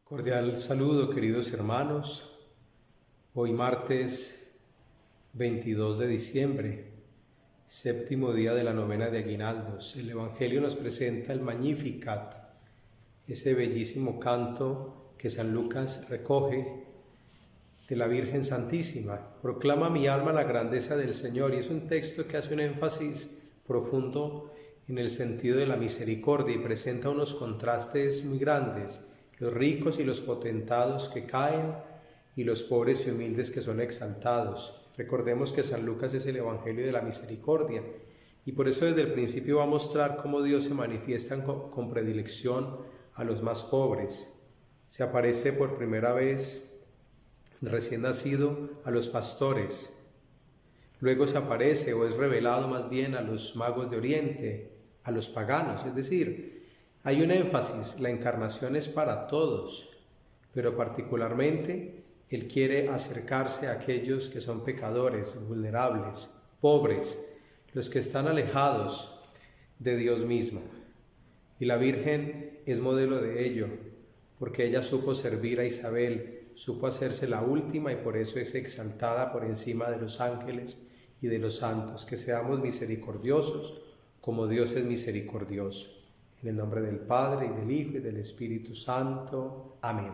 Cordial saludo, queridos hermanos. Hoy martes 22 de diciembre, séptimo día de la novena de Aguinaldos. El Evangelio nos presenta el Magnificat, ese bellísimo canto que San Lucas recoge de la Virgen Santísima. Proclama mi alma la grandeza del Señor, y es un texto que hace un énfasis profundo en el sentido de la misericordia y presenta unos contrastes muy grandes: los ricos y los potentados que caen y los pobres y humildes que son exaltados. Recordemos que San Lucas es el Evangelio de la misericordia, y por eso desde el principio va a mostrar cómo Dios se manifiesta con predilección a los más pobres. Se aparece por primera vez recién nacido a los pastores, luego se aparece o es revelado más bien a los magos de Oriente, a los paganos, es decir, hay un énfasis: la encarnación es para todos, pero particularmente Él quiere acercarse a aquellos que son pecadores, vulnerables, pobres, los que están alejados de Dios mismo. Y la Virgen es modelo de ello, porque ella supo servir a Isabel, supo hacerse la última, y por eso es exaltada por encima de los ángeles y de los santos. Que seamos misericordiosos como Dios es misericordioso. En el nombre del Padre, y del Hijo, y del Espíritu Santo. Amén.